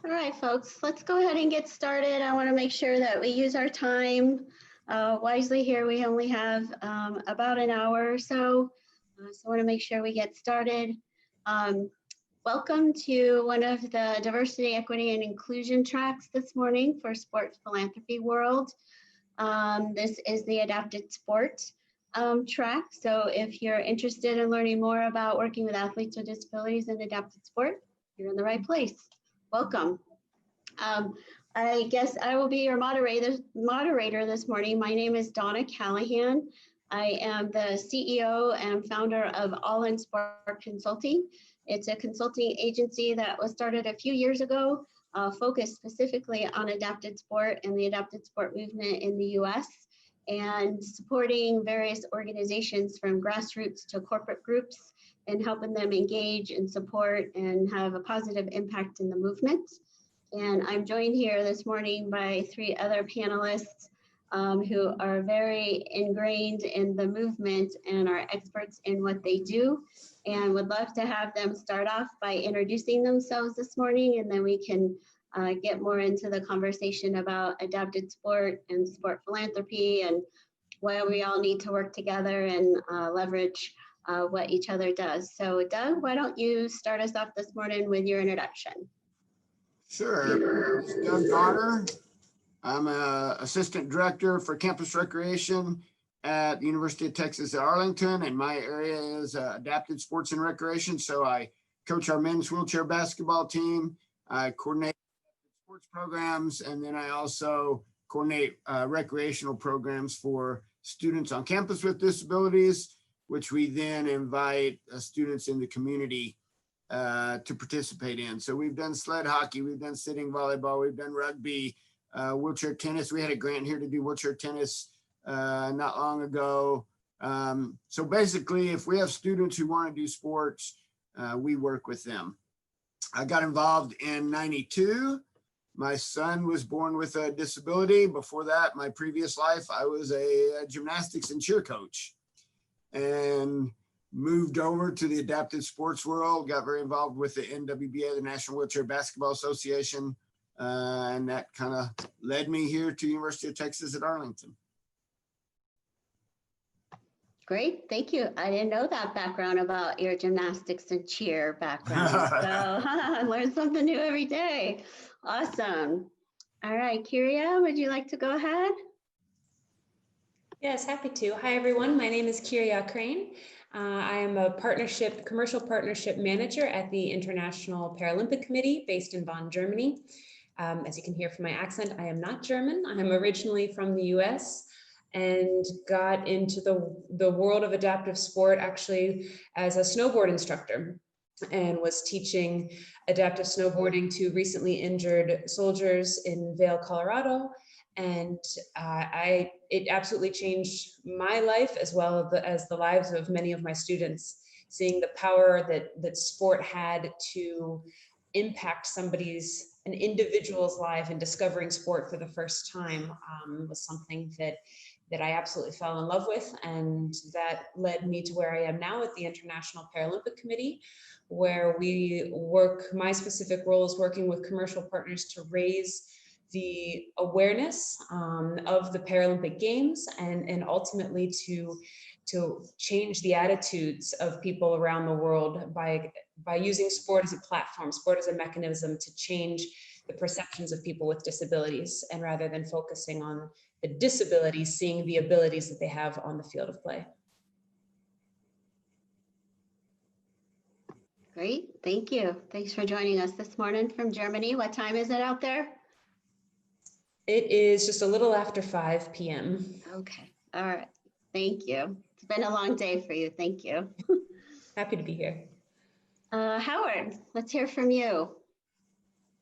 All right, folks, let's go ahead and get started. I want to make sure that we use our time wisely here. We only have about an hour or so, so I want to make sure we get started. Welcome to one of the Diversity, Equity, and Inclusion tracks this morning for Sports Philanthropy World. This is the Adapted Sport track. So if you're interested in learning more about working with athletes with disabilities in adapted sport, you're in the right place. Welcome. I guess I will be your moderator this morning. My name is Donna Callahan. I am the CEO and founder of All In Sport Consulting. It's a consulting agency that was started a few years ago, focused specifically on adapted sport and the adapted sport movement in the US, and supporting various organizations from grassroots to corporate groups and helping them engage and support and have a positive impact in the movement. And I'm joined here this morning by three other panelists who are very ingrained in the movement and are experts in what they do, and would love to have them start off by introducing themselves this morning, and then we can get more into the conversation about adapted sport and sport philanthropy and why we all need to work together and leverage what each other does. So Doug, why don't you start us off this morning with your introduction? Sure. It's Doug Goddard. I'm an assistant director for campus recreation at the University of Texas at Arlington, and my area is adapted sports and recreation. So I coach our men's wheelchair basketball team, I coordinate sports programs, and then I also coordinate recreational programs for students on campus with disabilities, which we then invite students in the community to participate in. So we've done sled hockey, we've done sitting volleyball, we've done rugby, wheelchair tennis. We had a grant here to do wheelchair tennis not long ago. So basically, if we have students who want to do sports, we work with them. I got involved in '92. My son was born with a disability. Before that, my previous life, I was a gymnastics and cheer coach, and moved over to the adapted sports world, got very involved with the NWBA, the National Wheelchair Basketball Association, and that kind of led me here to University of Texas at Arlington. Great, thank you. I didn't know that background about your gymnastics and cheer background. So I learn something new every day. Awesome. All right, Kyria, would you like to go ahead? Yes, happy to. Hi, everyone. My name is Kyria Crane. I am a commercial partnership manager at the International Paralympic Committee based in Bonn, Germany. As you can hear from my accent, I am not German. I am originally from the US and got into the world of adaptive sport actually as a snowboard instructor, and was teaching adaptive snowboarding to recently injured soldiers in Vail, Colorado. And it absolutely changed my life as well as the lives of many of my students, seeing the power that sport had to impact an individual's life, and discovering sport for the first time was something that I absolutely fell in love with. And that led me to where I am now at the International Paralympic Committee, where my specific role is working with commercial partners to raise the awareness of the Paralympic Games, and ultimately to change the attitudes of people around the world by using sport as a platform, sport as a mechanism to change the perceptions of people with disabilities, and rather than focusing on the disabilities, seeing the abilities that they have on the field of play. Great, thank you. Thanks for joining us this morning from Germany. What time is it out there? It is just a little after 5 p.m. Okay, all right, thank you. It's been a long day for you, thank you. Happy to be here. Howard, let's hear from you.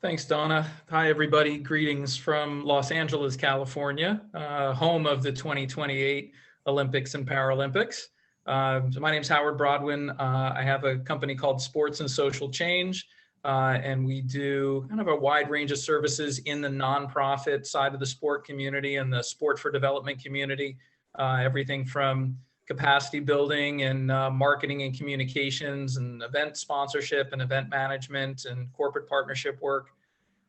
Thanks, Donna. Hi, everybody. Greetings from Los Angeles, California, home of the 2028 Olympics and Paralympics. So my name is Howard Broadwin. I have a company called Sports and Social Change, and we do kind of a wide range of services in the nonprofit side of the sport community and the sport for development community. Everything from capacity building and marketing and communications and event sponsorship and event management and corporate partnership work.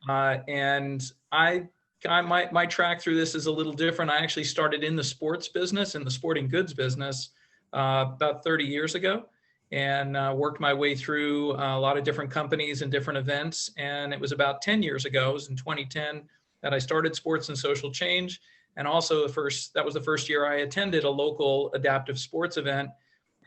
And my track through this is a little different. I actually started in the sports business, in the sporting goods business, about 30 years ago, and worked my way through a lot of different companies and different events. And it was about 10 years ago, it was in 2010, that I started Sports and Social Change. And also that was the first year I attended a local adaptive sports event,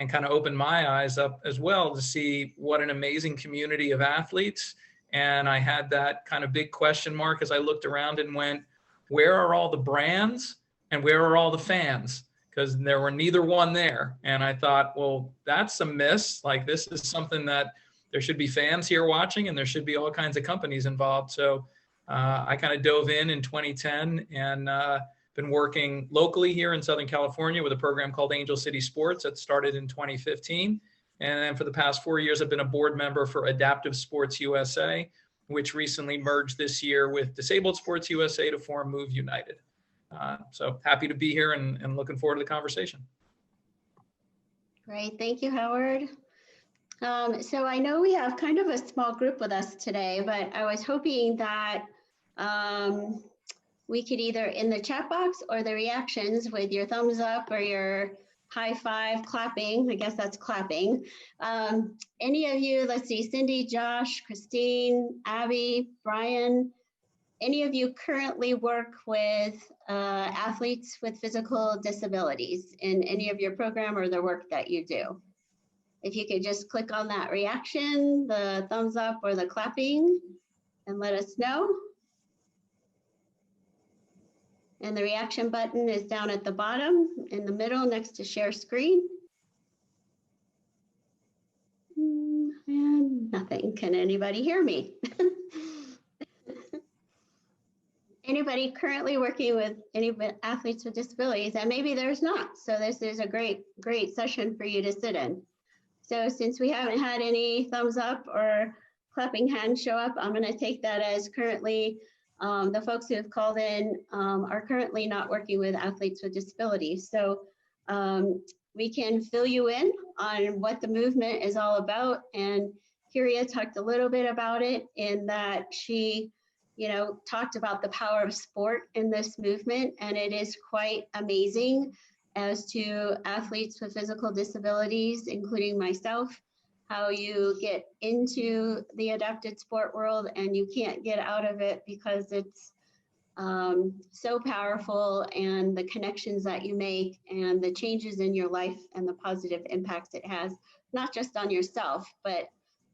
and kind of opened my eyes up as well to see what an amazing community of athletes. And I had that kind of big question mark as I looked around and went, where are all the brands and where are all the fans? Because there were neither one there. And I thought, well, that's a miss. Like, this is something that there should be fans here watching, and there should be all kinds of companies involved. So I kind of dove in 2010, and been working locally here in Southern California with a program called Angel City Sports that started in 2015. And then for the past 4 years, I've been a board member for Adaptive Sports USA, which recently merged this year with Disabled Sports USA to form Move United. So happy to be here and looking forward to the conversation. Great, thank you, Howard. So I know we have kind of a small group with us today, but I was hoping that we could either in the chat box or the reactions with your thumbs up or your high five, clapping, I guess that's clapping. Any of you, let's see, Cindy, Josh, Christine, Abby, Brian, any of you currently work with athletes with physical disabilities in any of your program or the work that you do? If you could just click on that reaction, the thumbs up or the clapping, and let us know. And the reaction button is down at the bottom in the middle next to share screen. And nothing. Can anybody hear me? Anybody currently working with any athletes with disabilities? And maybe there's not. So this is a great session for you to sit in. So since we haven't had any thumbs up or clapping hands show up, I'm going to take that as currently the folks who have called in are currently not working with athletes with disabilities. So we can fill you in on what the movement is all about. And Kyria talked a little bit about it in that she, talked about the power of sport in this movement. And it is quite amazing as to athletes with physical disabilities, including myself, how you get into the adapted sport world and you can't get out of it because it's so powerful, and the connections that you make and the changes in your life and the positive impacts it has, not just on yourself, but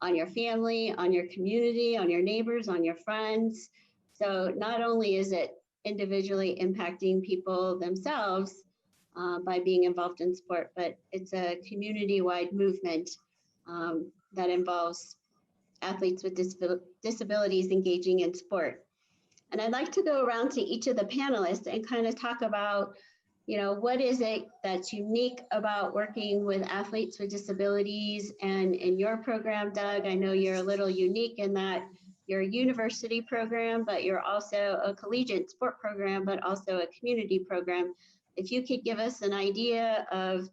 on your family, on your community, on your neighbors, on your friends. So not only is it individually impacting people themselves by being involved in sport, but it's a community-wide movement that involves athletes with disabilities engaging in sport. And I'd like to go around to each of the panelists and kind of talk about, what is it that's unique about working with athletes with disabilities? And in your program, Doug, I know you're a little unique in that you're a university program, but you're also a collegiate sport program, but also a community program. If you could give us an idea of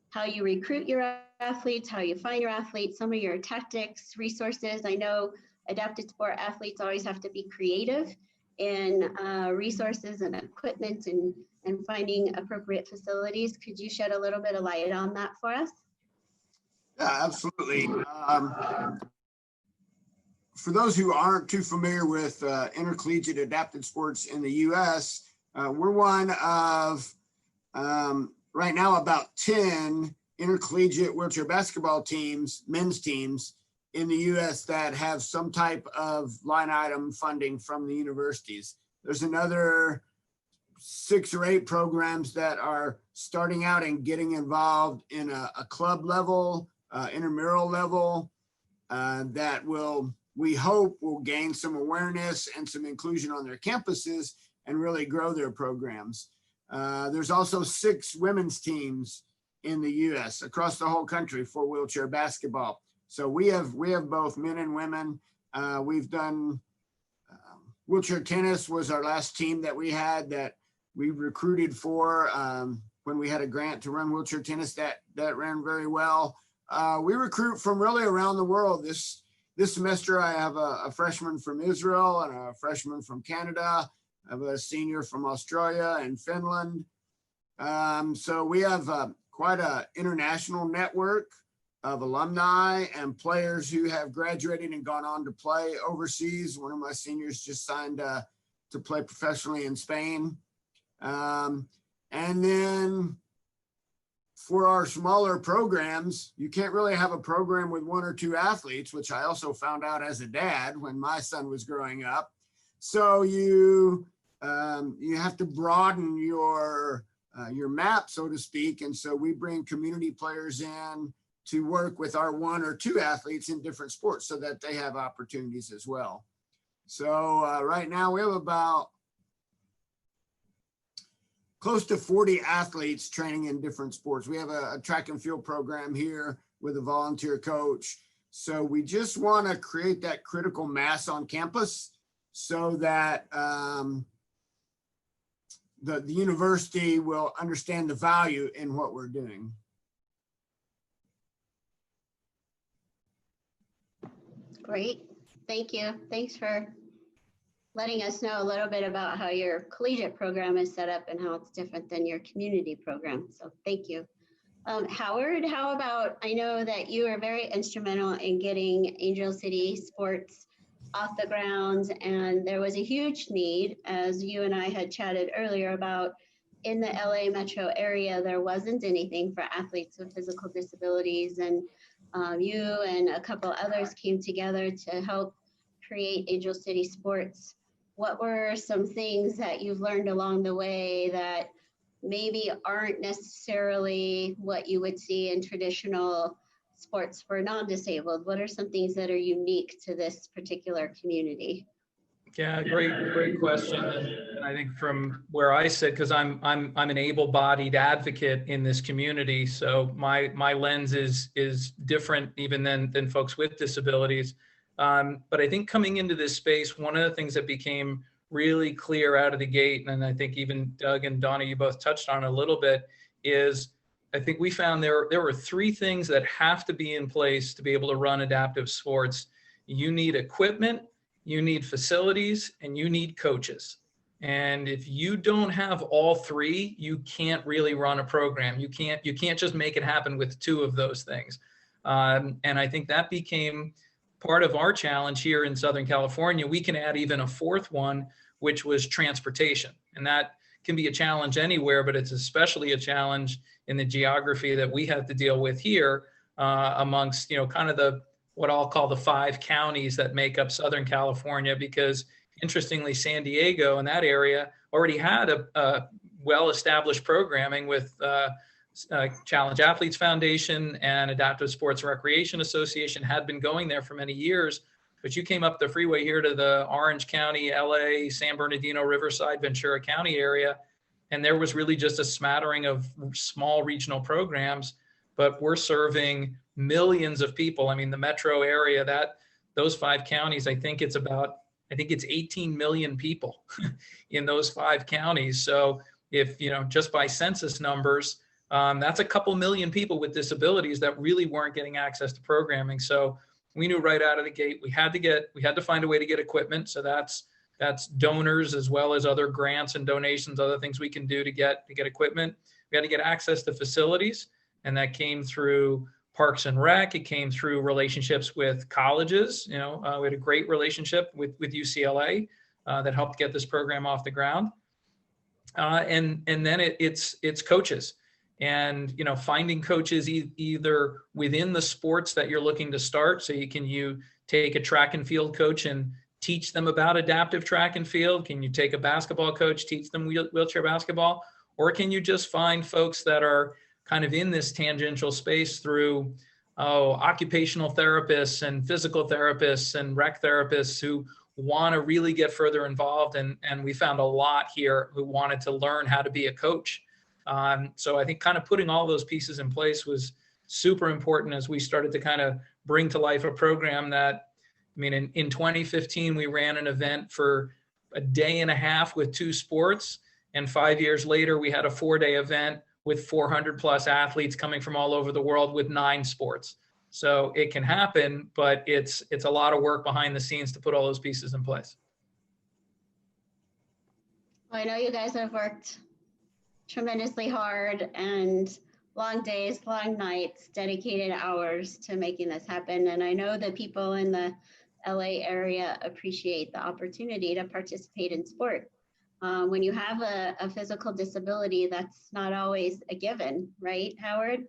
how you recruit your athletes, how you find your athletes, some of your tactics, resources. I know adapted sport athletes always have to be creative in resources and equipment and finding appropriate facilities. Could you shed a little bit of light on that for us? Yeah, absolutely. For those who aren't too familiar with intercollegiate adapted sports in the U.S., we're one of right now about 10 intercollegiate wheelchair basketball teams, men's teams in the U.S. that have some type of line item funding from the universities. There's another 6 or 8 programs that are starting out and getting involved in a club level, intramural level, that we hope will gain some awareness and some inclusion on their campuses and really grow their programs. There's also 6 women's teams in the U.S. across the whole country for wheelchair basketball. So we have both men and women. We've done wheelchair tennis was our last team that we had that we recruited for when we had a grant to run wheelchair tennis that ran very well. We recruit from really around the world. This this semester I have a freshman from Israel and a freshman from Canada. I have a senior from Australia and Finland. So we have quite an international network of alumni and players who have graduated and gone on to play overseas. One of my seniors just signed to play professionally in Spain. And then for our smaller programs, you can't really have a program with 1 or 2 athletes, which I also found out as a dad when my son was growing up. So you have to broaden your map, so to speak. And so we bring community players in to work with our 1 or 2 athletes in different sports so that they have opportunities as well. So right now we have about close to 40 athletes training in different sports. We have a track and field program here with a volunteer coach. So we just want to create that critical mass on campus so that the university will understand the value in what we're doing. Great. Thank you. Thanks for letting us know a little bit about how your collegiate program is set up and how it's different than your community program. So thank you. Howard, how about, I know that you are very instrumental in getting Angel City Sports off the ground, and there was a huge need, as you and I had chatted earlier about, in the LA metro area, there wasn't anything for athletes with physical disabilities, and you and a couple others came together to help create Angel City Sports. What were some things that you've learned along the way that maybe aren't necessarily what you would see in traditional sports for non-disabled? What are some things that are unique to this particular community? Yeah, great question. And I think from where I sit, because I'm an able-bodied advocate in this community, so my lens is different even than folks with disabilities. But I think coming into this space, one of the things that became really clear out of the gate, and I think even Doug and Donna, you both touched on it a little bit, is I think we found there were 3 things that have to be in place to be able to run adaptive sports. You need equipment, you need facilities, and you need coaches. And if you don't have all 3, you can't really run a program. You can't just make it happen with 2 of those things. And I think that became part of our challenge here in Southern California. We can add even a 4th one, which was transportation. And that can be a challenge anywhere, but it's especially a challenge in the geography that we have to deal with here amongst, kind of what I'll call the 5 counties that make up Southern California, because interestingly, San Diego and that area already had a well-established programming with Challenge Athletes Foundation and Adaptive Sports and Recreation Association had been going there for many years. But you came up the freeway here to the Orange County, LA, San Bernardino, Riverside, Ventura County area, and there was really just a smattering of small regional programs, but we're serving millions of people. I mean, the metro area, those 5 counties, I think it's 18 million people in those 5 counties. So if, just by census numbers, that's a couple million people with disabilities that really weren't getting access to programming. So we knew right out of the gate, we had to find a way to get equipment. So that's donors as well as other grants and donations, other things we can do to get equipment. We had to get access to facilities, and that came through Parks and Rec. It came through relationships with colleges. We had a great relationship with UCLA that helped get this program off the ground. And then it's coaches. And finding coaches either within the sports that you're looking to start, so you take a track and field coach and teach them about adaptive track and field? Can you take a basketball coach, teach them wheelchair basketball? Or can you just find folks that are kind of in this tangential space through occupational therapists and physical therapists and rec therapists who want to really get further involved? And we found a lot here who wanted to learn how to be a coach. So I think kind of putting all those pieces in place was super important as we started to kind of bring to life a program that, in 2015, we ran an event for a day and a half with 2 sports. And 5 years later, we had a 4-day event with 400 plus athletes coming from all over the world with 9 sports. So it can happen, but it's a lot of work behind the scenes to put all those pieces in place. I know you guys have worked tremendously hard and long days, long nights, dedicated hours to making this happen. And I know that people in the LA area appreciate the opportunity to participate in sport. When you have a physical disability, that's not always a given, right, Howard?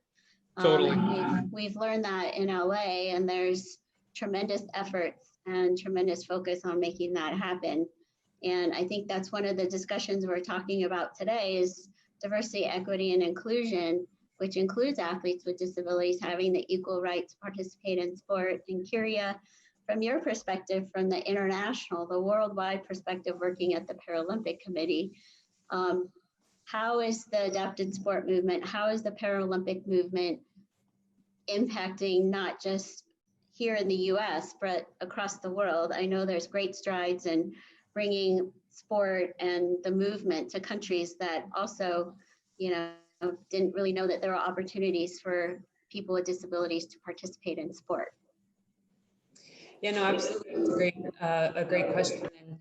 Totally. And we've learned that in LA, and there's tremendous efforts and tremendous focus on making that happen. And I think that's one of the discussions we're talking about today is diversity, equity, and inclusion, which includes athletes with disabilities having the equal right to participate in sport. And Kyria, from your perspective, from the international, the worldwide perspective, working at the Paralympic Committee, how is the adapted sport movement, how is the Paralympic movement impacting not just here in the US, but across the world? I know there's great strides in bringing sport and the movement to countries that also, didn't really know that there were opportunities for people with disabilities to participate in sport. Yeah, no, absolutely. It's a great question. And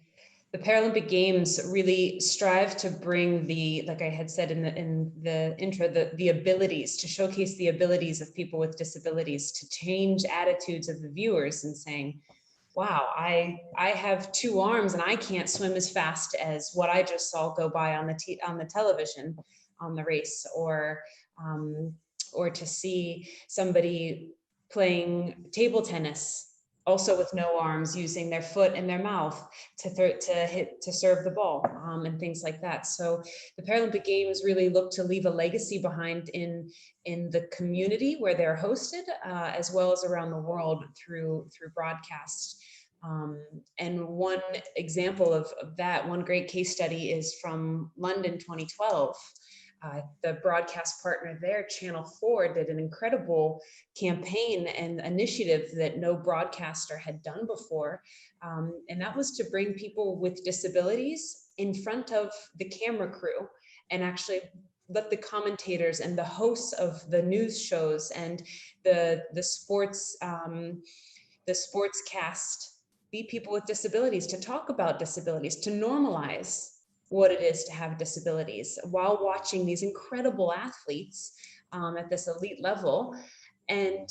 the Paralympic Games really strive to bring like I had said in the intro, the abilities, to showcase the abilities of people with disabilities, to change attitudes of the viewers and saying, wow, I have two arms and I can't swim as fast as what I just saw go by on the television on the race, or to see somebody playing table tennis also with no arms, using their foot and their mouth to serve the ball, and things like that. So the Paralympic Games really look to leave a legacy behind in the community where they're hosted, as well as around the world through broadcast. And one example of that, one great case study is from London 2012. The broadcast partner there, Channel 4, did an incredible campaign and initiative that no broadcaster had done before. And that was to bring people with disabilities in front of the camera crew and actually let the commentators and the hosts of the news shows and the sports cast be people with disabilities, to talk about disabilities, to normalize what it is to have disabilities while watching these incredible athletes at this elite level. And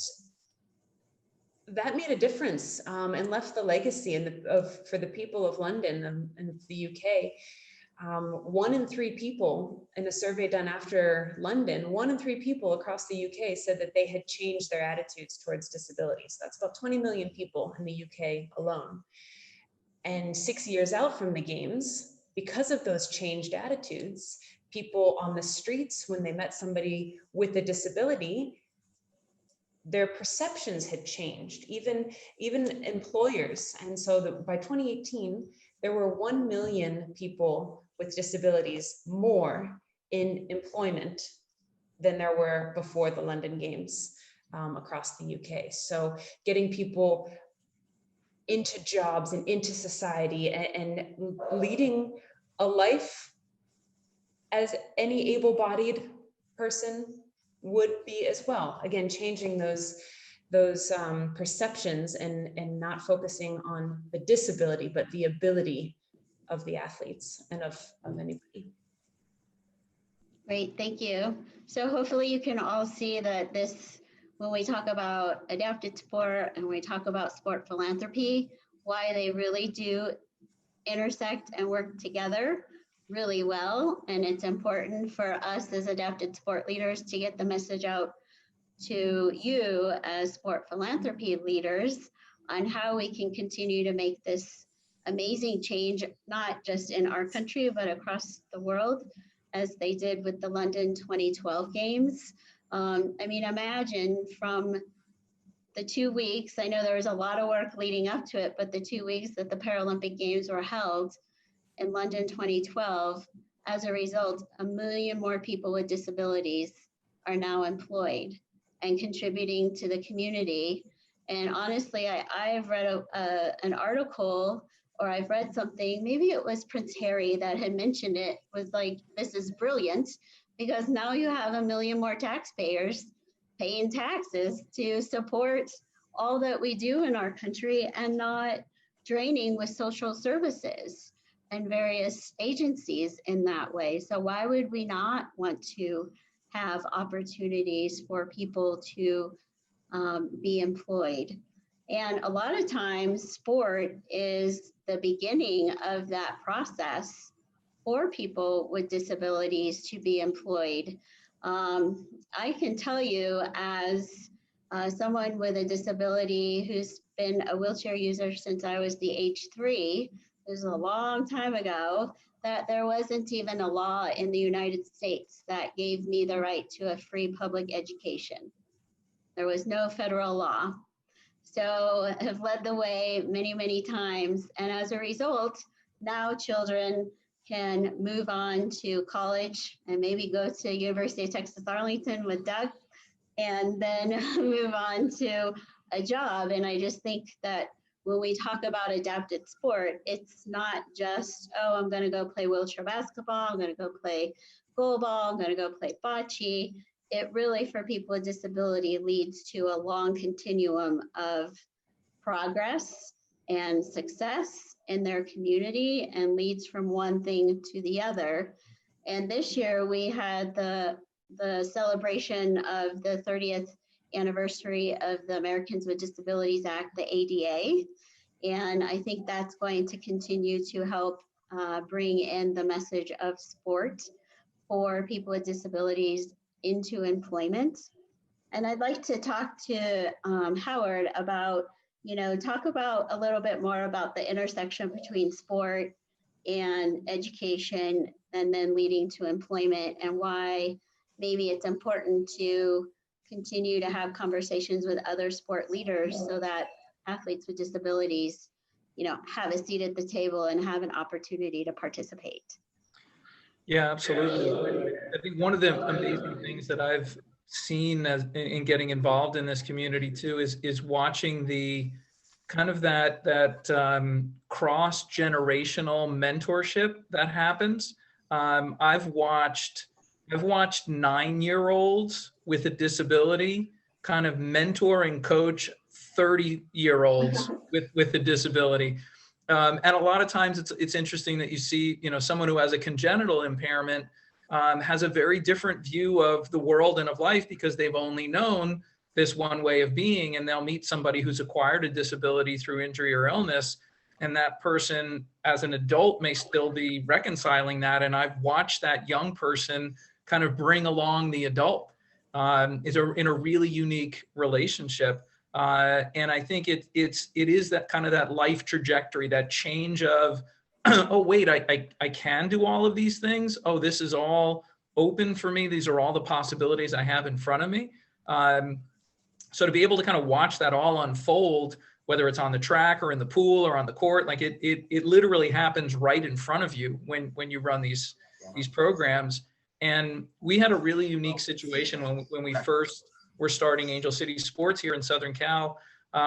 that made a difference, and left the legacy for the people of London and the UK. 1 in 3 people in a survey done after London, 1 in 3 people across the UK said that they had changed their attitudes towards disabilities. That's about 20 million people in the UK alone. And 6 years out from the Games, because of those changed attitudes, people on the streets, when they met somebody with a disability, their perceptions had changed, even employers. And so by 2018, there were 1 million people with disabilities more in employment than there were before the London Games, across the UK. So getting people into jobs and into society and leading a life as any able-bodied person would be as well. Again, changing those perceptions and not focusing on the disability, but the ability of the athletes and of anybody. Great, thank you. So hopefully you can all see that when we talk about adapted sport and we talk about sport philanthropy, why they really do intersect and work together really well. And it's important for us as adapted sport leaders to get the message out to you as sport philanthropy leaders on how we can continue to make this amazing change, not just in our country, but across the world, as they did with the London 2012 Games. Imagine from the 2 weeks, I know there was a lot of work leading up to it, but the 2 weeks that the Paralympic Games were held in London 2012, as a result, 1 million more people with disabilities are now employed and contributing to the community. And honestly, I've read an article, or I've read something, maybe it was Prince Harry that had mentioned it, was like, this is brilliant, because now you have 1 million more taxpayers paying taxes to support all that we do in our country and not draining with social services and various agencies in that way. So why would we not want to have opportunities for people to be employed? And a lot of times sport is the beginning of that process for people with disabilities to be employed. I can tell you as someone with a disability who's been a wheelchair user since I was the age 3, it was a long time ago, that there wasn't even a law in the United States that gave me the right to a free public education. There was no federal law. So I've led the way many, many times. And as a result, now children can move on to college and maybe go to University of Texas Arlington with Doug, and then move on to a job. And I just think that when we talk about adapted sport, it's not just, oh, I'm going to go play wheelchair basketball, I'm going to go play goalball, I'm going to go play bocce. It really, for people with disability, leads to a long continuum of progress and success in their community and leads from one thing to the other. And this year we had the celebration of the 30th anniversary of the Americans with Disabilities Act, the ADA. And I think that's going to continue to help bring in the message of sport for people with disabilities into employment. And I'd like to talk to Howard about, talk about a little bit more about the intersection between sport and education and then leading to employment, and why maybe it's important to continue to have conversations with other sport leaders so that athletes with disabilities, have a seat at the table and have an opportunity to participate. Yeah, absolutely. I think one of the amazing things that I've seen in getting involved in this community too is watching the kind of that cross-generational mentorship that happens. I've watched 9-year-olds with a disability kind of mentor and coach 30-year-olds with a disability. And a lot of times it's interesting that you see, someone who has a congenital impairment has a very different view of the world and of life because they've only known this one way of being, and they'll meet somebody who's acquired a disability through injury or illness, and that person as an adult may still be reconciling that. And I've watched that young person kind of bring along the adult in a really unique relationship. And I think it is that kind of that life trajectory, that change of, oh, wait, I can do all of these things. Oh, this is all open for me. These are all the possibilities I have in front of me. So to be able to kind of watch that all unfold, whether it's on the track or in the pool or on the court, like it literally happens right in front of you when you run these programs. And we had a really unique situation when we first were starting Angel City Sports here in Southern Cal.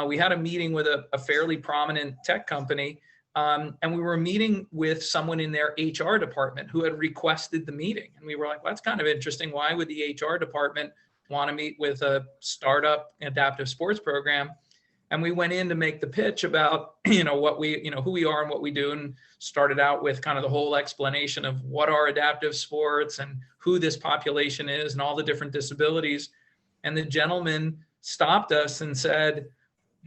We had a meeting with a fairly prominent tech company, and we were meeting with someone in their HR department who had requested the meeting. And we were like, well, that's kind of interesting. Why would the HR department want to meet with a startup adaptive sports program? And we went in to make the pitch about, what we, who we are and what we do, and started out with kind of the whole explanation of what are adaptive sports and who this population is and all the different disabilities. And the gentleman stopped us and said,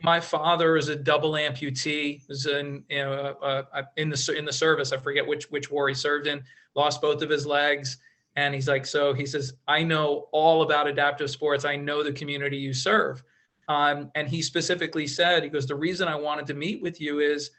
my father is a double amputee, was in the service. I forget which war he served in, lost both of his legs. And he's like, he says, I know all about adaptive sports. I know the community you serve. And he specifically said, he goes, the reason I wanted to meet with you is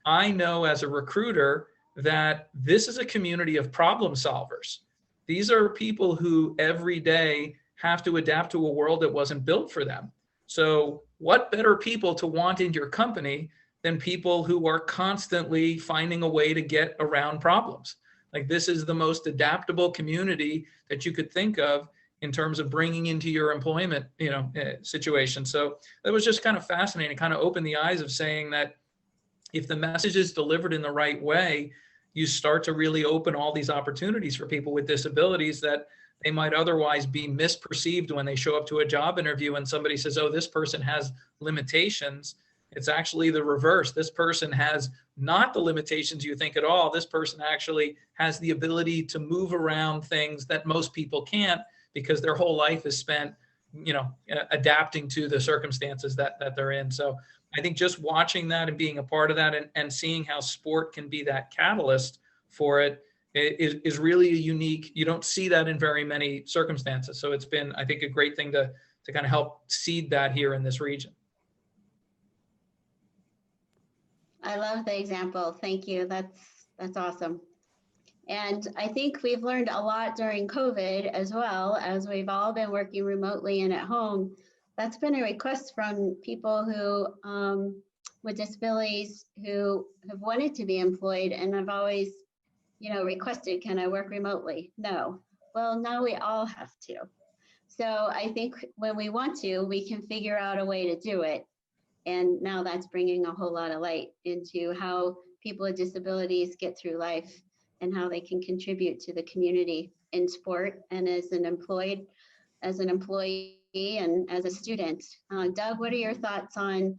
I know as a recruiter that this is a community of problem solvers. These are people who every day have to adapt to a world that wasn't built for them. So what better people to want in your company than people who are constantly finding a way to get around problems? Like, this is the most adaptable community that you could think of in terms of bringing into your employment, situation. So that was just kind of fascinating, kind of opened the eyes of saying that if the message is delivered in the right way, you start to really open all these opportunities for people with disabilities that they might otherwise be misperceived when they show up to a job interview and somebody says, oh, this person has limitations. It's actually the reverse. This person has not the limitations you think at all. This person actually has the ability to move around things that most people can't because their whole life is spent, adapting to the circumstances that they're in. So I think just watching that and being a part of that and seeing how sport can be that catalyst for it is really unique. You don't see that in very many circumstances. So it's been, I think, a great thing to kind of help seed that here in this region. I love the example. Thank you. That's awesome. And I think we've learned a lot during COVID as well, as we've all been working remotely and at home. That's been a request from people who with disabilities who have wanted to be employed, and I've always, requested, can I work remotely? No. Well, now we all have to. So I think when we want to, we can figure out a way to do it. And now that's bringing a whole lot of light into how people with disabilities get through life and how they can contribute to the community in sport and as an employee and as a student. Doug, what are your thoughts on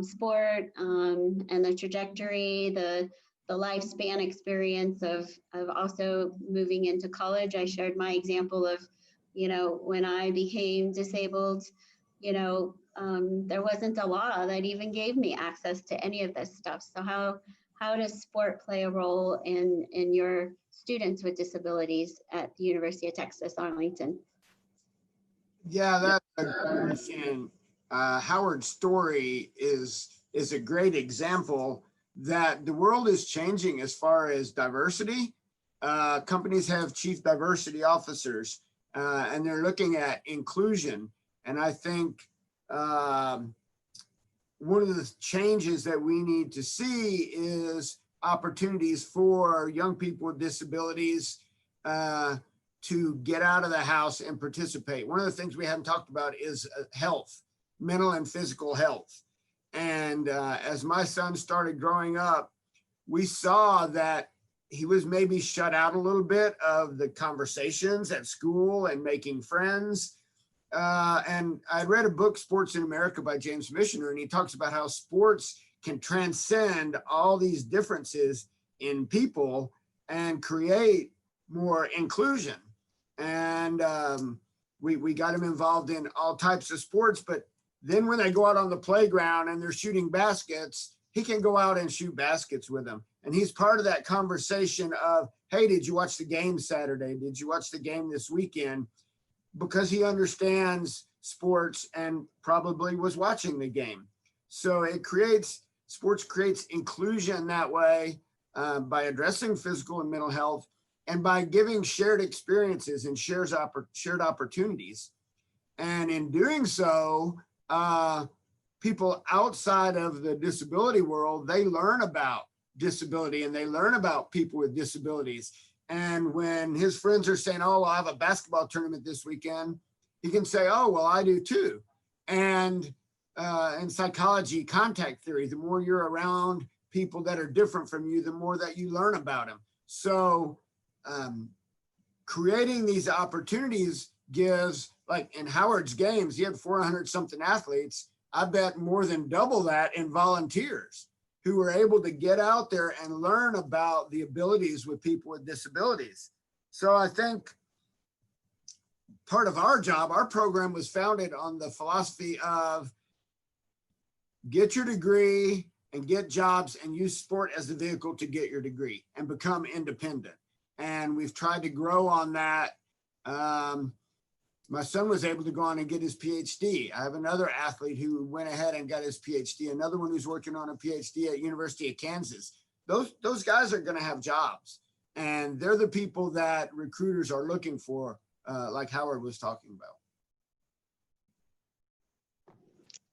sport and the trajectory, the lifespan experience of also moving into college? I shared my example of, when I became disabled, there wasn't a law that even gave me access to any of this stuff. So how does sport play a role in your students with disabilities at the University of Texas, Arlington? Yeah, that's a good question. Howard's story is a great example that the world is changing as far as diversity. Companies have chief diversity officers, and they're looking at inclusion. And I think one of the changes that we need to see is opportunities for young people with disabilities to get out of the house and participate. One of the things we haven't talked about is health, mental and physical health. And as my son started growing up, we saw that he was maybe shut out a little bit of the conversations at school and making friends. And I read a book, Sports in America by James Michener, and he talks about how sports can transcend all these differences in people and create more inclusion. And we got him involved in all types of sports, but then when they go out on the playground and they're shooting baskets, he can go out and shoot baskets with them. And he's part of that conversation of, hey, did you watch the game Saturday? Did you watch the game this weekend? Because he understands sports and probably was watching the game. So sports creates inclusion that way by addressing physical and mental health and by giving shared experiences and shared opportunities. And in doing so, people outside of the disability world, they learn about disability and they learn about people with disabilities. And when his friends are saying, oh, I have a basketball tournament this weekend, he can say, oh, well, I do too. And in psychology, contact theory, the more you're around people that are different from you, the more that you learn about them. So creating these opportunities gives, like in Howard's games, he had 400 something athletes. I bet more than double that in volunteers who were able to get out there and learn about the abilities with people with disabilities. So I think part of our job, our program was founded on the philosophy of get your degree and get jobs and use sport as the vehicle to get your degree and become independent. And we've tried to grow on that. My son was able to go on and get his PhD. I have another athlete who went ahead and got his PhD, another one who's working on a PhD at University of Kansas. Those guys are going to have jobs, and they're the people that recruiters are looking for, like Howard was talking about.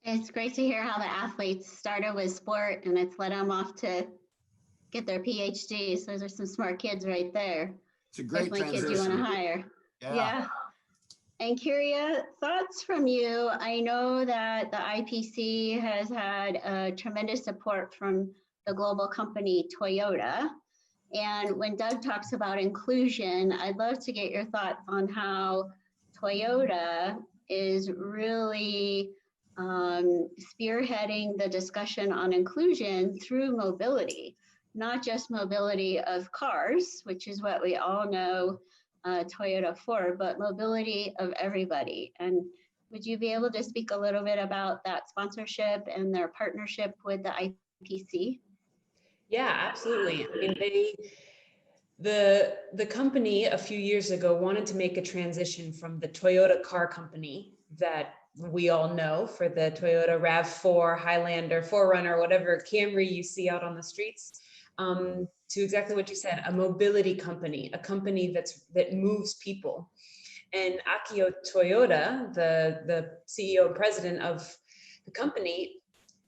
It's great to hear how the athletes started with sport and it's led them off to get their PhDs. Those are some smart kids right there. It's a great Definitely transition. kids you want to hire. Yeah. And Kyria, thoughts from you? I know that the IPC has had tremendous support from the global company Toyota. And when Doug talks about inclusion, I'd love to get your thoughts on how Toyota is really spearheading the discussion on inclusion through mobility, not just mobility of cars, which is what we all know Toyota for, but mobility of everybody. And would you be able to speak a little bit about that sponsorship and their partnership with the IPC? Yeah, absolutely. I mean, the company a few years ago wanted to make a transition from the Toyota car company that we all know for the Toyota RAV4, Highlander, 4Runner, whatever Camry you see out on the streets, to exactly what you said, a mobility company, a company that moves people. And Akio Toyoda, the CEO and president of the company,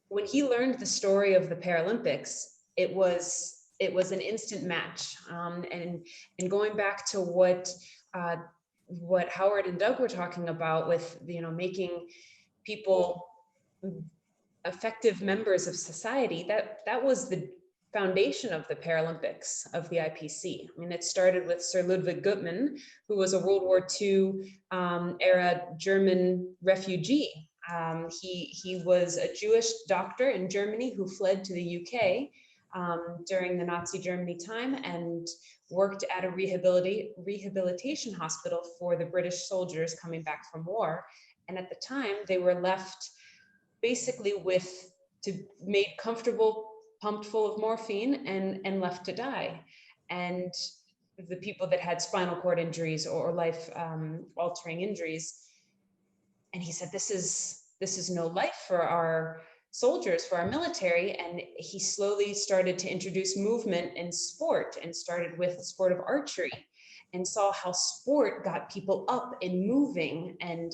when he learned the story of the Paralympics, it was an instant match. And going back to what Howard and Doug were talking about with, making people effective members of society, that was the foundation of the Paralympics of the IPC. I mean, it started with Sir Ludwig Guttmann, who was a World War II era German refugee. He was a Jewish doctor in Germany who fled to the UK during the Nazi Germany time and worked at a rehabilitation hospital for the British soldiers coming back from war. And at the time, they were left basically made comfortable, pumped full of morphine and left to die. And the people that had spinal cord injuries or life altering injuries. And he said, this is no life for our soldiers, for our military. And he slowly started to introduce movement in sport and started with the sport of archery and saw how sport got people up and moving and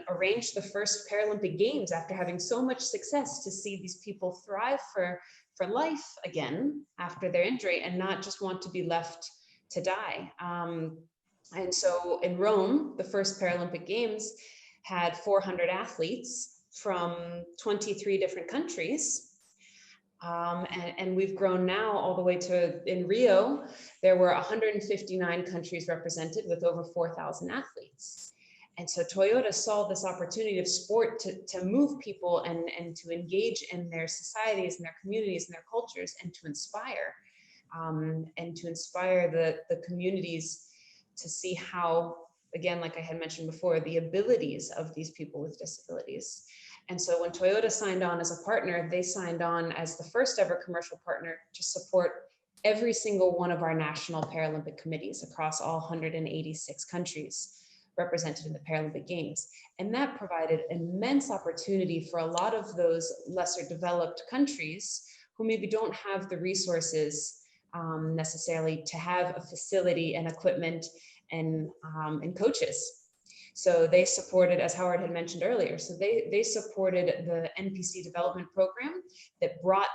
arranged the first Paralympic Games after having so much success to see these people thrive for life again after their injury and not just want to be left to die. And so in Rome, the first Paralympic Games had 400 athletes from 23 different countries. And we've grown now all the way to, in Rio, there were 159 countries represented with over 4,000 athletes. And so Toyota saw this opportunity of sport to move people and to engage in their societies and their communities and their cultures and to inspire the communities to see how, again, like I had mentioned before, the abilities of these people with disabilities. And so when Toyota signed on as a partner, they signed on as the first ever commercial partner to support every single one of our national Paralympic committees across all 186 countries represented in the Paralympic Games. And that provided immense opportunity for a lot of those lesser developed countries who maybe don't have the resources necessarily to have a facility and equipment and coaches. So they supported, as Howard had mentioned earlier, so they supported the NPC development program that brought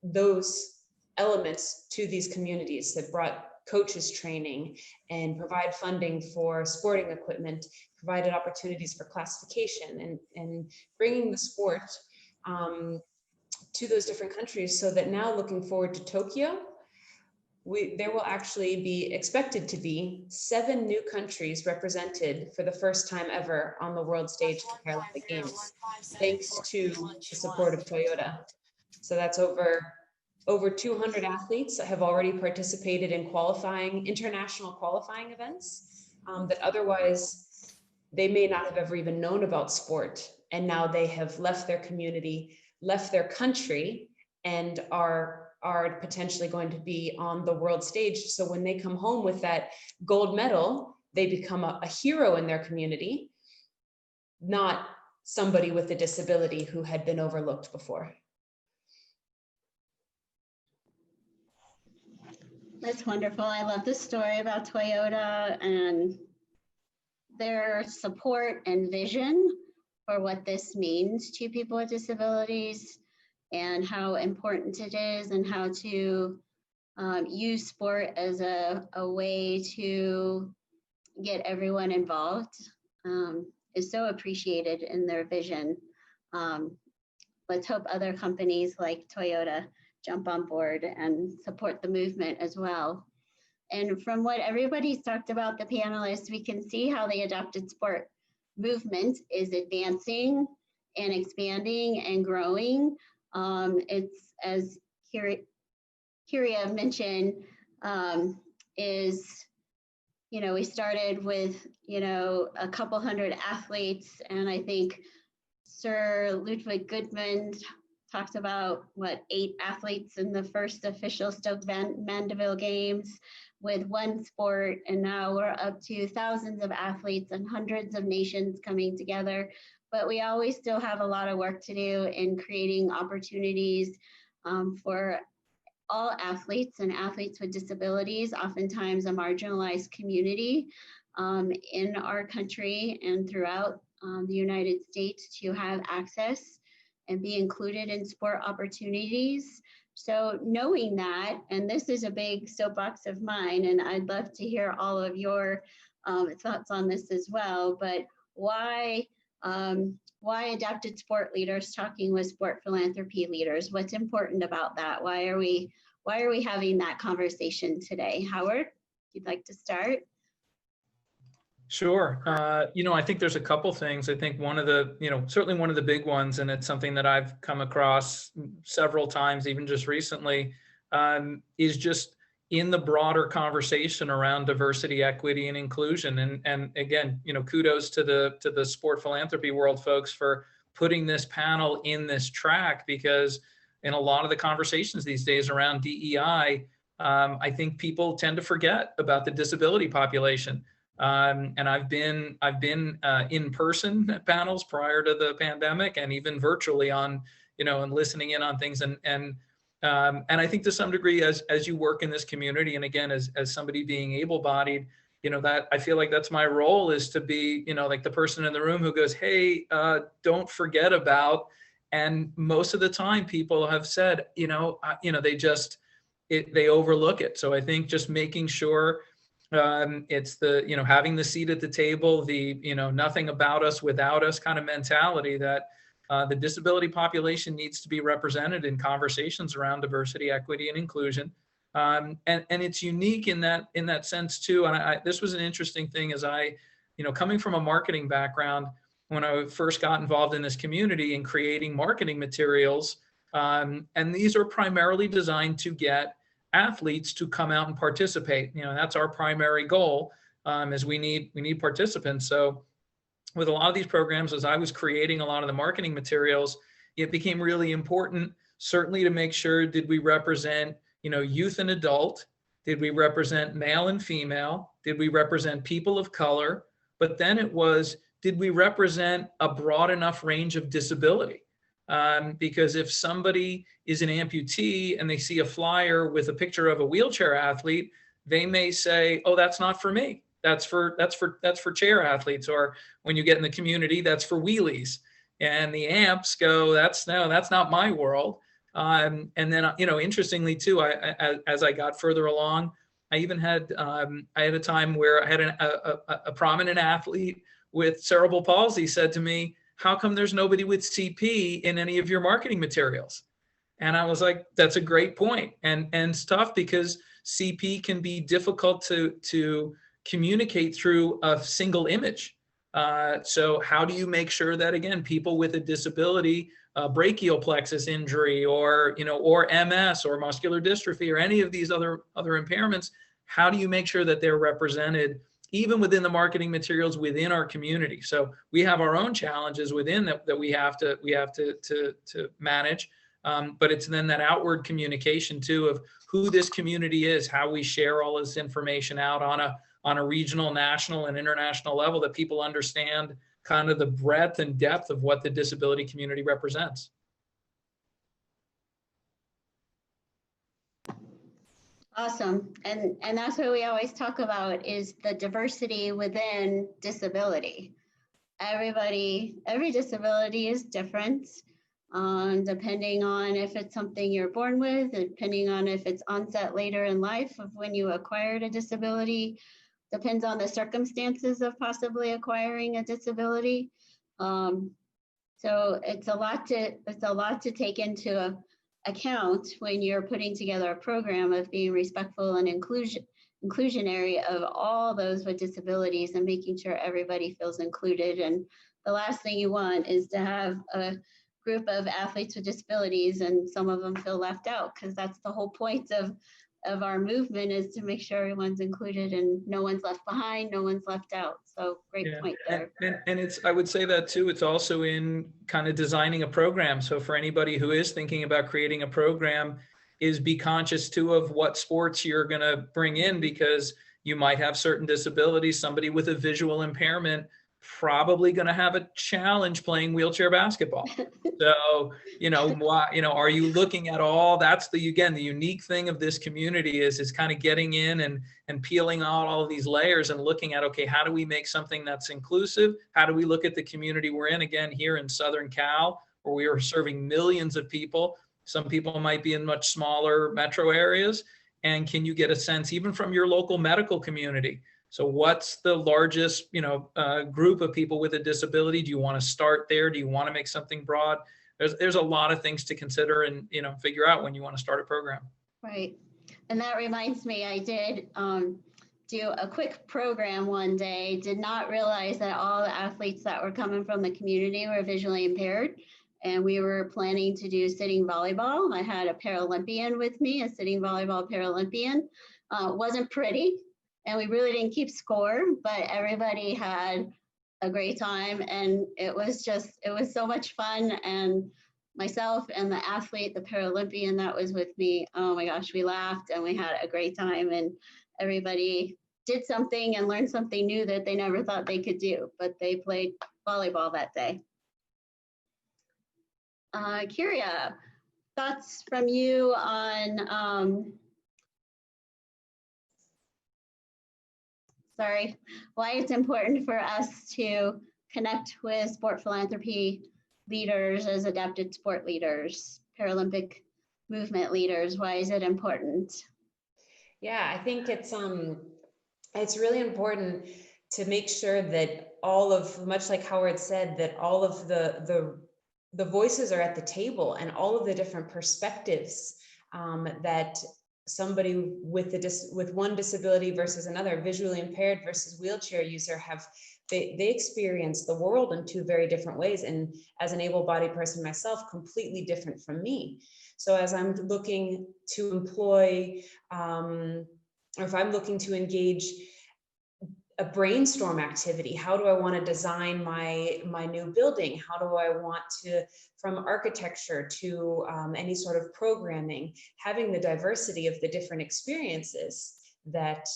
those elements to these communities, that brought coaches training and provide funding for sporting equipment, provided opportunities for classification and bringing the sport to those different countries so that now looking forward to Tokyo, there will actually be expected to be 7 new countries represented for the first time ever on the world stage of the Paralympic Games, thanks to the support of Toyota. So that's over 200 athletes have already participated in international qualifying events that otherwise they may not have ever even known about sport. And now they have left their community, left their country, and are potentially going to be on the world stage. So when they come home with that gold medal, they become a hero in their community, not somebody with a disability who had been overlooked before. That's wonderful. I love this story about Toyota and their support and vision for what this means to people with disabilities and how important it is and how to use sport as a way to get everyone involved is so appreciated in their vision. Let's hope other companies like Toyota jump on board and support the movement as well. And from what everybody's talked about, the panelists, we can see how the adapted sport movement is advancing and expanding and growing. It's, as Kyria mentioned, we started with, a couple hundred athletes, and I think Sir Ludwig Goodman talked about 8 athletes in the first official Stoke Mandeville Games with one sport, and now we're up to thousands of athletes and hundreds of nations coming together. But we always still have a lot of work to do in creating opportunities for all athletes and athletes with disabilities, oftentimes a marginalized community in our country and throughout the United States, to have access and be included in sport opportunities. So knowing that, and this is a big soapbox of mine, and I'd love to hear all of your thoughts on this as well, but why adapted sport leaders talking with sport philanthropy leaders? What's important about that? Why are we having that conversation today? Howard, if you'd like to start. Sure. I think there's a couple things. I think one of the, certainly one of the big ones, and it's something that I've come across several times, even just recently, is just in the broader conversation around diversity, equity, and inclusion. And again, kudos to the sport philanthropy world folks for putting this panel in this track, because in a lot of the conversations these days around DEI, I think people tend to forget about the disability population. And I've been in person at panels prior to the pandemic, and even virtually on, and listening in on things. And I think to some degree, as you work in this community, and again, as somebody being able-bodied, that I feel like that's my role, is to be, like the person in the room who goes, hey, don't forget about. And most of the time people have said, they overlook it. So I think just making sure it's the, having the seat at the table, the, nothing about us without us kind of mentality, that the disability population needs to be represented in conversations around diversity, equity, and inclusion. And it's unique in that sense too. And this was an interesting thing, as I, coming from a marketing background, when I first got involved in this community and creating marketing materials, and these are primarily designed to get athletes to come out and participate. That's our primary goal, is we need participants. So with a lot of these programs, as I was creating a lot of the marketing materials, it became really important, certainly, to make sure, did we represent, youth and adult? Did we represent male and female? Did we represent people of color? But then it was, did we represent a broad enough range of disability? Because if somebody is an amputee and they see a flyer with a picture of a wheelchair athlete, they may say, oh, that's not for me. That's for chair athletes. Or when you get in the community, that's for wheelies. And the amps go, that's not my world. And then, interestingly too, as I got further along, I even had, I had a time where I had a prominent athlete with cerebral palsy said to me, how come there's nobody with CP in any of your marketing materials? And I was like, that's a great point. And it's tough because CP can be difficult to communicate through a single image. So how do you make sure that, again, people with a disability, brachial plexus injury, or MS or muscular dystrophy, or any of these other impairments, how do you make sure that they're represented even within the marketing materials within our community? So we have our own challenges within that we have to manage. But it's then that outward communication too, of who this community is, how we share all this information out on a regional, national, and international level, that people understand kind of the breadth and depth of what the disability community represents. Awesome. And that's what we always talk about, is the diversity within disability. Every disability is different, depending on if it's something you're born with, depending on if it's onset later in life of when you acquired a disability, depends on the circumstances of possibly acquiring a disability. So it's a lot to take into account when you're putting together a program of being respectful and inclusionary of all those with disabilities and making sure everybody feels included. And the last thing you want is to have a group of athletes with disabilities and some of them feel left out, because that's the whole point of our movement, is to make sure everyone's included and no one's left behind, no one's left out. So great Yeah. point there. And it's, I would say that too, it's also in kind of designing a program. So for anybody who is thinking about creating a program, is be conscious too of what sports you're going to bring in, because you might have certain disabilities. Somebody with a visual impairment probably going to have a challenge playing wheelchair basketball. So, are you looking at all? That's the unique thing of this community is kind of getting in and peeling out all of these layers and looking at, okay, how do we make something that's inclusive? How do we look at the community we're in, again, here in Southern Cal, where we are serving millions of people? Some people might be in much smaller metro areas. And can you get a sense even from your local medical community? So what's the largest, group of people with a disability? Do you want to start there? Do you want to make something broad? There's a lot of things to consider and, figure out when you want to start a program. Right. And that reminds me, I did do a quick program one day, did not realize that all the athletes that were coming from the community were visually impaired. And we were planning to do sitting volleyball. I had a Paralympian with me, a sitting volleyball Paralympian. Wasn't pretty, and we really didn't keep score, but everybody had a great time. And it was so much fun. And myself and the athlete, the Paralympian that was with me, oh my gosh, we laughed and we had a great time. And everybody did something and learned something new that they never thought they could do, but they played volleyball that day. Kyria, thoughts from you on, why it's important for us to connect with sport philanthropy leaders as adapted sport leaders, Paralympic movement leaders? Why is it important? Yeah, I think it's really important to make sure that all of, much like Howard said, that all of the voices are at the table and all of the different perspectives that somebody with one disability versus another, visually impaired versus wheelchair user, they experience the world in two very different ways. And as an able-bodied person myself, completely different from me. So as I'm looking to employ, or if I'm looking to engage a brainstorm activity, how do I want to design my new building? How do I want to, from architecture to any sort of programming, having the diversity of the different experiences that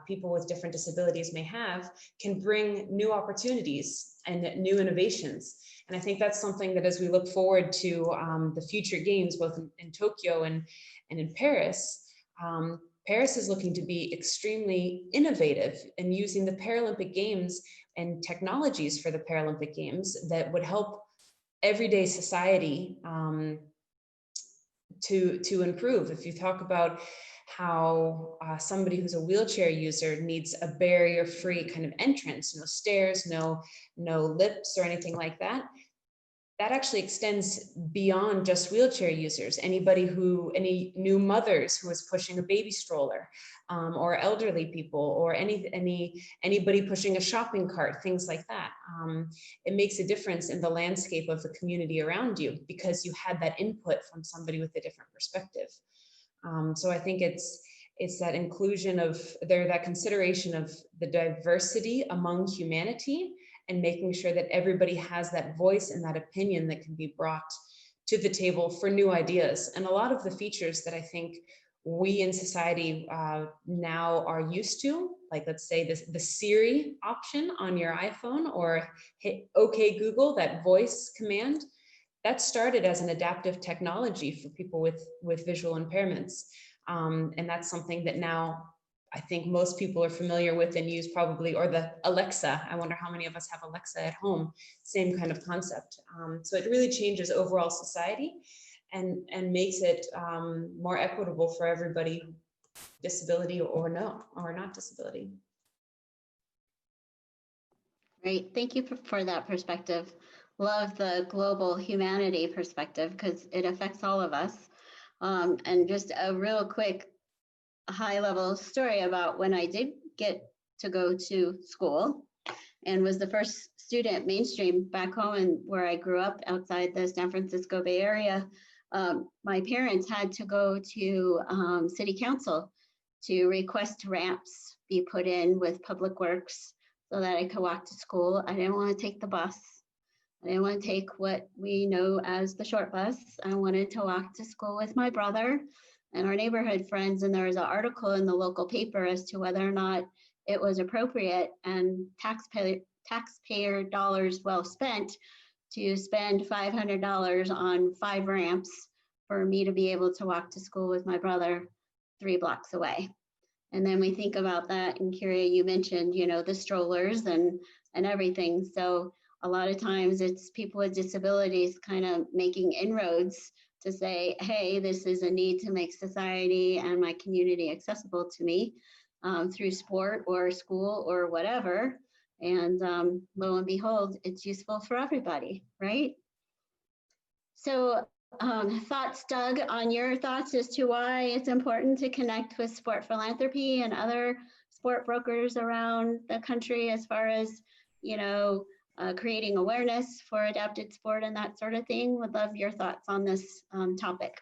people with different disabilities may have can bring new opportunities and new innovations. And I think that's something that as we look forward to the future games, both in Tokyo and in Paris, Paris is looking to be extremely innovative in using the Paralympic Games and technologies for the Paralympic Games that would help everyday society to improve. If you talk about how somebody who's a wheelchair user needs a barrier-free kind of entrance, no stairs, no lips or anything like that, that actually extends beyond just wheelchair users. Any new mothers who is pushing a baby stroller, or elderly people, or anybody pushing a shopping cart, things like that. It makes a difference in the landscape of the community around you because you had that input from somebody with a different perspective. So I think it's that inclusion that consideration of the diversity among humanity, and making sure that everybody has that voice and that opinion that can be brought to the table for new ideas. And a lot of the features that I think we in society now are used to, like let's say the Siri option on your iPhone, or hit OK Google, that voice command, that started as an adaptive technology for people with visual impairments. And that's something that now I think most people are familiar with and use probably, or the Alexa. I wonder how many of us have Alexa at home, same kind of concept. So it really changes overall society and makes it more equitable for everybody, disability or not disability. Great, thank you for that perspective. Love the global humanity perspective because it affects all of us. And just a real quick high level story about when I did get to go to school and was the first student mainstream back home and where I grew up outside the San Francisco Bay Area. My parents had to go to city council to request ramps be put in with Public Works so that I could walk to school. I didn't want to take the bus. I didn't want to take what we know as the short bus. I wanted to walk to school with my brother and our neighborhood friends. And there was an article in the local paper as to whether or not it was appropriate and taxpayer dollars well spent to spend $500 on 5 ramps for me to be able to walk to school with my brother 3 blocks away. And then we think about that, and Kyria, you mentioned, you know, the strollers and everything. So a lot of times it's people with disabilities kind of making inroads to say, hey, this is a need to make society and my community accessible to me through sport or school or whatever. And lo and behold, it's useful for everybody, right? So thoughts, Doug, on your thoughts as to why it's important to connect with sport philanthropy and other sport brokers around the country as far as, you know, creating awareness for adapted sport and that sort of thing. Would love your thoughts on this topic.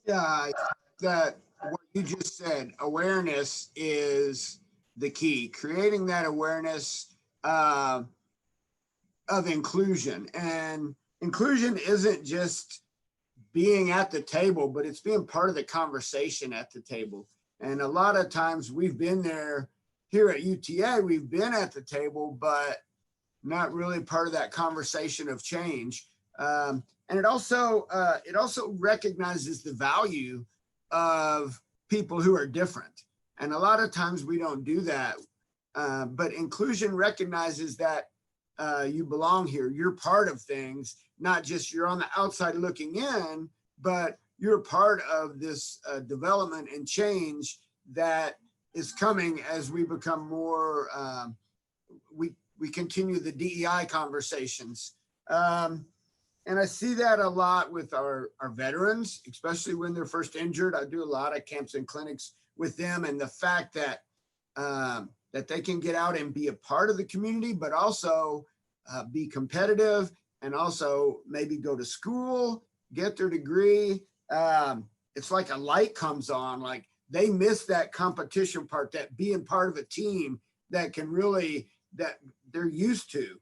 Yeah, I think that what you just said, awareness is the key. Creating that awareness of inclusion. And inclusion isn't just being at the table, but it's being part of the conversation at the table. And a lot of times we've been there here at UTA, we've been at the table, but not really part of that conversation of change. And it also recognizes the value of people who are different. And a lot of times we don't do that. But inclusion recognizes that you belong here. You're part of things, not just you're on the outside looking in, but you're part of this development and change that is coming as we become more, we continue the DEI conversations. And I see that a lot with our veterans, especially when they're first injured. I do a lot of camps and clinics with them, and the fact that that they can get out and be a part of the community, but also be competitive and also maybe go to school, get their degree. It's like a light comes on, like they miss that competition part, that being part of a team that can really, that they're used to.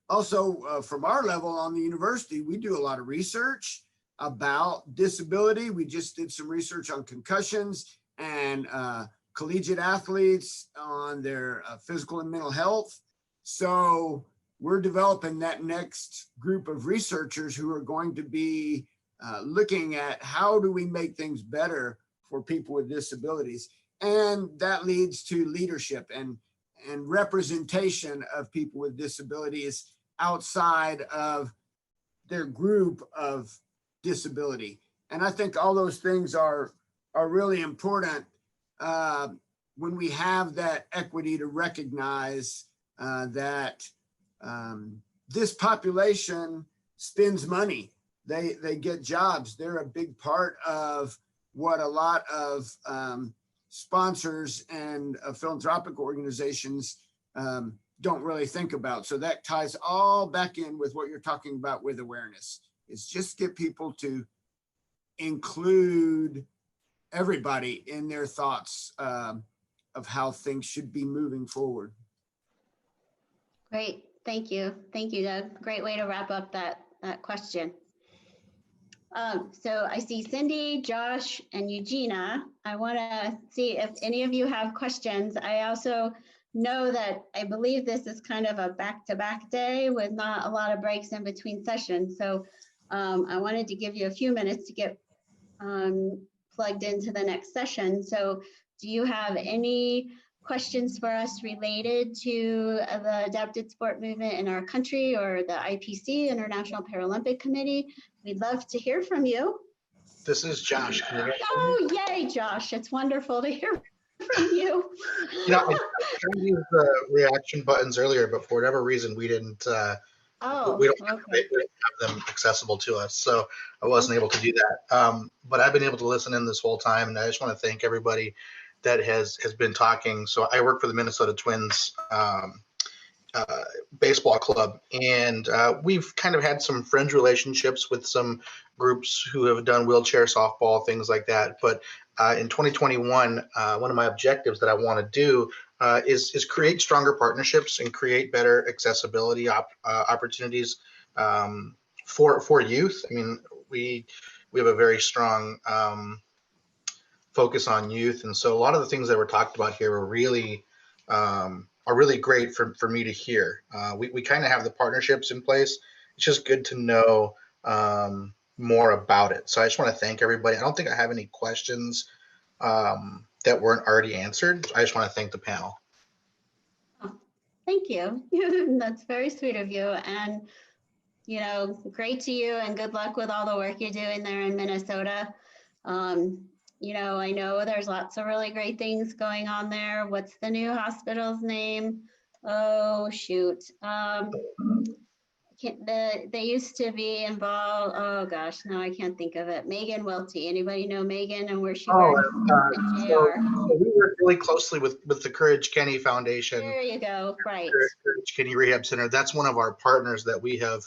Also, from our level on the university, we do a lot of research about disability. We just did some research on concussions and collegiate athletes on their physical and mental health. So we're developing that next group of researchers who are going to be looking at how do we make things better for people with disabilities. And that leads to leadership and representation of people with disabilities outside of their group of disability. And I think all those things are really important when we have that equity to recognize that this population spends money. They get jobs. They're a big part of what a lot of sponsors and philanthropic organizations don't really think about. So that ties all back in with what you're talking about with awareness. Is just get people to include everybody in their thoughts of how things should be moving forward. Great, thank you. Thank you, Doug. Great way to wrap up that question. So I see Cindy, Josh, and Eugenia. I want to see if any of you have questions. I also know that I believe this is kind of a back-to-back day with not a lot of breaks in between sessions. So I wanted to give you a few minutes to get plugged into the next session. So do you have any questions for us related to the adapted sport movement in our country or the IPC, International Paralympic Committee? We'd love to hear from you. This is Josh. Oh, yay, Josh. It's wonderful to hear from you. You know, I tried to use the reaction buttons earlier, but for whatever reason, we didn't Oh, We don't okay. have them accessible to us, so I wasn't able to do that. But I've been able to listen in this whole time, and I just want to thank everybody that has been talking. So I work for the Minnesota Twins baseball club, and we've kind of had some fringe relationships with some groups who have done wheelchair softball, things like that. But in 2021, one of my objectives that I want to do is create stronger partnerships and create better accessibility opportunities for youth. I mean, we have a very strong focus on youth, and so a lot of the things that were talked about here are really great for me to hear. We kind of have the partnerships in place. It's just good to know more about it. So I just want to thank everybody. I don't think I have any questions that weren't already answered. I just want to thank the panel. Thank you. That's very sweet of you. And, great to you and good luck with all the work you're doing there in Minnesota. I know there's lots of really great things going on there. What's the new hospital's name? Oh, shoot. They used to be involved. Oh gosh, now I can't think of it. Megan Welty. Anybody know Megan and where she works? So we work really closely with the Courage Kenny Foundation. There you go. Right. Courage Kenny Rehab Center. That's one of our partners that we have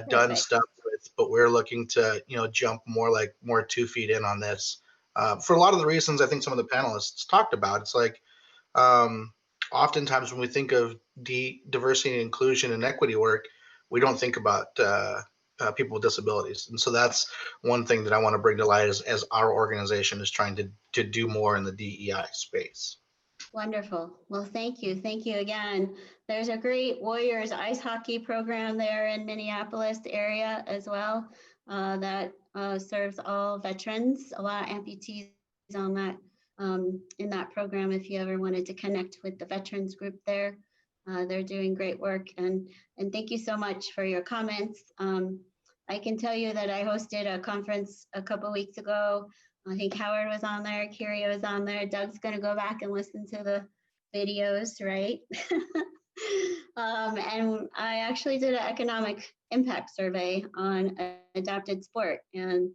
done stuff with, but we're looking to jump more 2 feet in on this for a lot of the reasons I think some of the panelists talked about. It's like oftentimes when we think of diversity and inclusion and equity work, we don't think about people with disabilities. And so that's one thing that I want to bring to light as our organization is trying to do more in the DEI space. Wonderful. Well, thank you. Thank you again. There's a great Warriors ice hockey program there in Minneapolis area as well that serves all veterans, a lot of amputees on that in that program. If you ever wanted to connect with the veterans group there, they're doing great work. And thank you so much for your comments. I can tell you that I hosted a conference a couple weeks ago. I think Howard was on there, Kyria was on there. Doug's going to go back and listen to the videos, right? And I actually did an economic impact survey on adapted sport and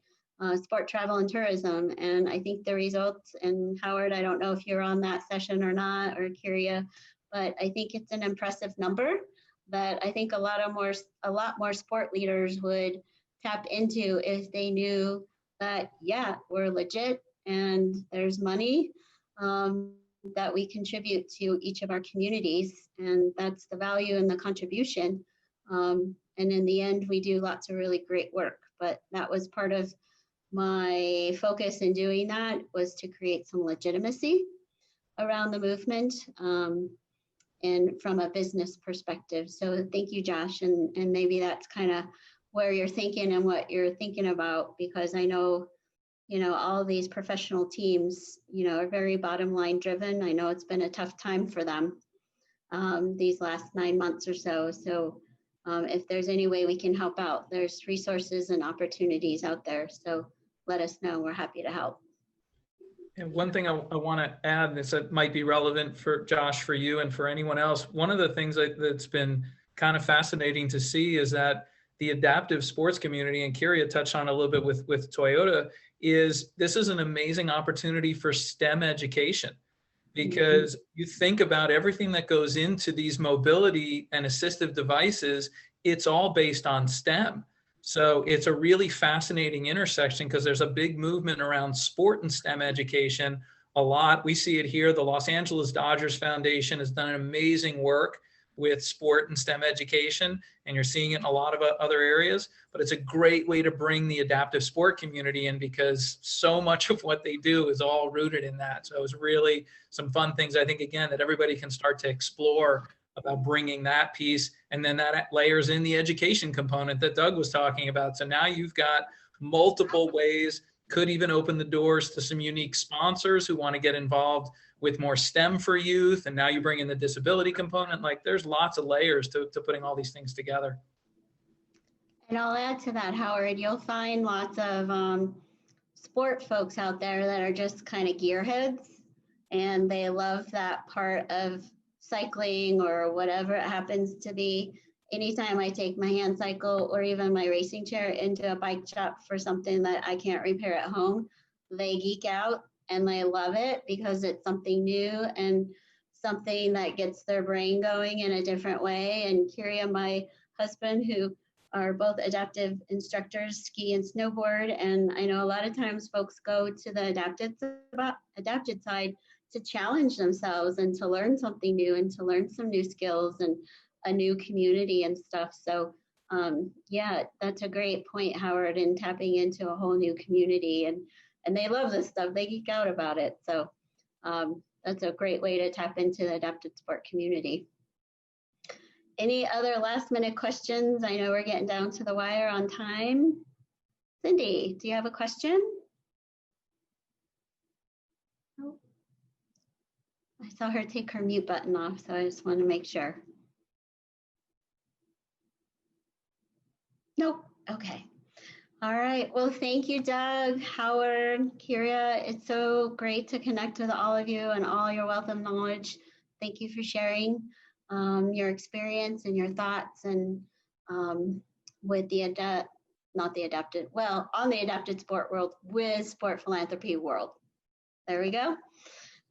sport travel and tourism. And I think the results, and Howard, I don't know if you're on that session or not, or Kyria, but I think it's an impressive number that I think a lot more sport leaders would tap into if they knew that, yeah, we're legit and there's money that we contribute to each of our communities. And that's the value and the contribution. And in the end, we do lots of really great work. But that was part of my focus in doing that, was to create some legitimacy around the movement and from a business perspective. So thank you, Josh. And maybe that's kind of where you're thinking and what you're thinking about, because I know, all of these professional teams, are very bottom line driven. I know it's been a tough time for them these last 9 months or so. So if there's any way we can help out, there's resources and opportunities out there. So let us know. We're happy to help. And one thing I want to add is that might be relevant for Josh, for you, and for anyone else. One of the things that's been kind of fascinating to see is that the adaptive sports community, and Kyria touched on a little bit with Toyota, is this is an amazing opportunity for STEM education, because you think about everything that goes into these mobility and assistive devices, it's all based on STEM. So it's a really fascinating intersection because there's a big movement around sport and STEM education a lot. We see it here. The Los Angeles Dodgers Foundation has done an amazing work with sport and STEM education, and you're seeing it in a lot of other areas, but it's a great way to bring the adaptive sport community in, because so much of what they do is all rooted in that. So it's really some fun things, I think, again, that everybody can start to explore about bringing that piece. And then that layers in the education component that Doug was talking about. So now you've got multiple ways, could even open the doors to some unique sponsors who want to get involved with more STEM for youth. And now you bring in the disability component. Like, there's lots of layers to putting all these things together. And I'll add to that, Howard, you'll find lots of sport folks out there that are just kind of gearheads, and they love that part of cycling or whatever it happens to be. anytime I take my hand cycle or even my racing chair into a bike shop for something that I can't repair at home, they geek out and they love it because it's something new and something that gets their brain going in a different way. And Kyria and my husband, who are both adaptive instructors, ski and snowboard. And I know a lot of times folks go to the adapted side to challenge themselves and to learn something new and to learn some new skills and a new community and stuff. So yeah, that's a great point, Howard, in tapping into a whole new community. And they love this stuff. They geek out about it. So that's a great way to tap into the adapted sport community. Any other last minute questions? I know we're getting down to the wire on time. Cindy, do you have a question? Nope. I saw her take her mute button off, so I just want to make sure. Nope. Okay. All right. Well, thank you, Doug, Howard, Kyria. It's so great to connect with all of you and all your wealth of knowledge. Thank you for sharing your experience and your thoughts and with the on the adapted sport world with Sport Philanthropy World. There we go.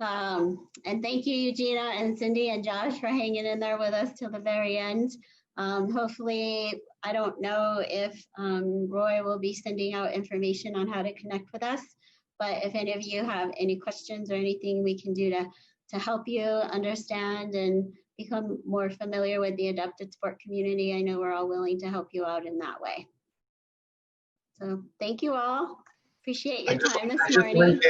And thank you, Eugenia and Cindy and Josh, for hanging in there with us till the very end. Hopefully, I don't know if Roy will be sending out information on how to connect with us, but if any of you have any questions or anything we can do to help you understand and become more familiar with the adapted sport community, I know we're all willing to help you out in that way. So thank you all. Appreciate your time this morning.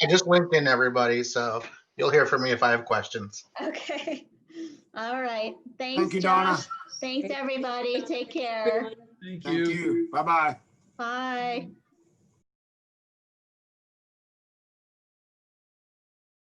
I just linked in everybody, so you'll hear from me if I have questions. Okay. All right. Thanks, Thank you, Josh. Donna. Thanks, everybody. Take care. Thank Thank you. you. Bye-bye. Bye.